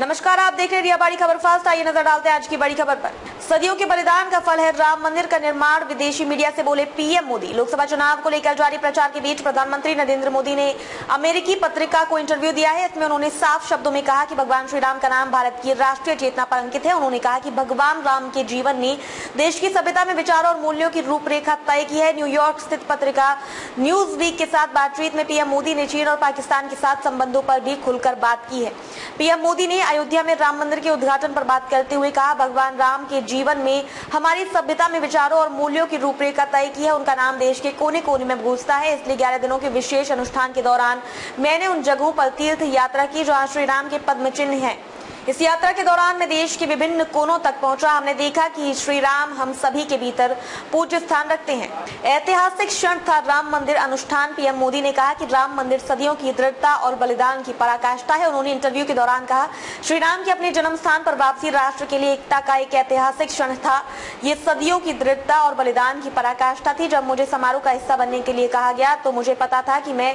नमस्कार, आप देख रहे हैं रिया बड़ी खबर फास्ट। आइए नजर डालते हैं आज की बड़ी खबर पर। सदियों के बलिदान का फल है राम मंदिर का निर्माण, विदेशी मीडिया से बोले पीएम मोदी। लोकसभा चुनाव को लेकर जारी प्रचार के बीच प्रधानमंत्री नरेंद्र मोदी ने अमेरिकी पत्रिका को इंटरव्यू दिया है। इसमें उन्होंने साफ शब्दों में कहा कि भगवान श्री राम का नाम भारत की राष्ट्रीय चेतना पर अंकित है। उन्होंने कहा कि भगवान राम के जीवन ने देश की सभ्यता में विचारों और मूल्यों की रूपरेखा तय की है। न्यूयॉर्क स्थित पत्रिका न्यूज वीक के साथ बातचीत में पीएम मोदी ने चीन और पाकिस्तान के साथ संबंधों पर भी खुलकर बात की है। पीएम मोदी ने अयोध्या में राम मंदिर के उद्घाटन पर बात करते हुए कहा, भगवान राम के जीवन में हमारी सभ्यता में विचारों और मूल्यों की रूपरेखा तय की है। उनका नाम देश के कोने कोने में गूंजता है। इसलिए 11 दिनों के विशेष अनुष्ठान के दौरान मैंने उन जगहों पर तीर्थ यात्रा की जहां श्री राम के पद्म चिन्ह हैं। इस यात्रा के दौरान मैं देश के विभिन्न कोनों तक पहुंचा। हमने देखा कि श्री राम हम सभी के भीतर पूज्य स्थान रखते हैं। ऐतिहासिक क्षण था राम मंदिर अनुष्ठान। पीएम मोदी ने कहा कि राम मंदिर सदियों की दृढ़ता और बलिदान की पराकाष्ठा है। उन्होंने इंटरव्यू के दौरान कहा, श्री राम की अपने जन्म स्थान पर वापसी राष्ट्र के लिए एकता का एक ऐतिहासिक क्षण था। ये सदियों की दृढ़ता और बलिदान की पराकाष्ठा थी। जब मुझे समारोह का हिस्सा बनने के लिए कहा गया तो मुझे पता था कि मैं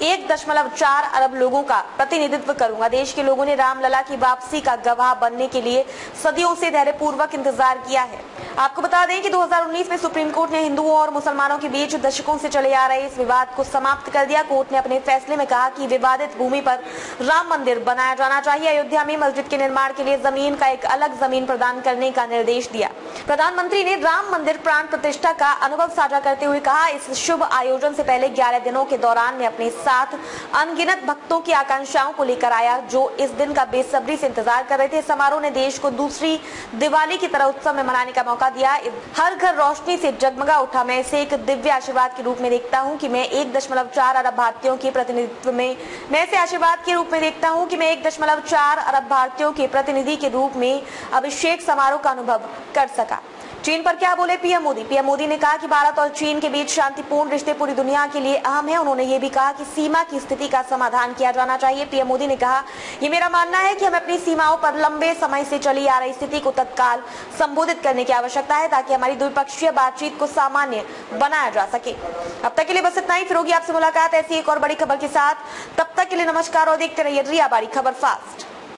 1.4 अरब लोगों का प्रतिनिधित्व करूंगा। देश के लोगों ने रामलला की वापसी का गवाह बनने के लिए सदियों से धैर्यपूर्वक इंतजार किया है। आपको बता दें कि 2019 में सुप्रीम कोर्ट ने हिंदुओं और मुसलमानों के बीच दशकों से चले आ रहे इस विवाद को समाप्त कर दिया। कोर्ट ने अपने फैसले में कहा कि विवादित भूमि पर राम मंदिर बनाया जाना चाहिए। अयोध्या में मस्जिद के निर्माण के लिए जमीन का एक अलग जमीन प्रदान करने का निर्देश दिया। प्रधानमंत्री ने राम मंदिर प्राण प्रतिष्ठा का अनुभव साझा करते हुए कहा, इस शुभ आयोजन से पहले 11 दिनों के दौरान मैं अपने साथ अनगिनत भक्तों की आकांक्षाओं को लेकर आया जो इस दिन का बेसब्री से इंतजार कर रहे थे। समारोह ने देश को दूसरी दिवाली की तरह उत्सव में मनाने का मौका दिया। हर घर रोशनी से जगमगा उठा। मैं इसे एक दिव्य आशीर्वाद के रूप में देखता हूं कि मैं 1.4 अरब भारतीयों के प्रतिनिधित्व में मैं इसे आशीर्वाद के रूप में देखता हूं कि मैं 1.4 अरब भारतीयों के प्रतिनिधि के रूप में अभिषेक समारोह का अनुभव कर सका। चीन पर क्या बोले पीएम मोदी? पीएम मोदी ने कहा कि भारत और चीन के बीच शांतिपूर्ण रिश्ते पूरी दुनिया के लिए अहम है। उन्होंने ये भी कहा कि सीमा की स्थिति का समाधान किया जाना चाहिए। पीएम मोदी ने कहा, ये मेरा मानना है कि हमें अपनी सीमाओं पर लंबे समय से चली आ रही स्थिति को तत्काल संबोधित करने की आवश्यकता है ताकि हमारी द्विपक्षीय बातचीत को सामान्य बनाया जा सके। अब तक के लिए बस इतना ही। फिर होगी आपसे मुलाकात ऐसी एक और बड़ी खबर के साथ। तब तक के लिए नमस्कार और देखते रहिए रिया बड़ी खबर फास्ट।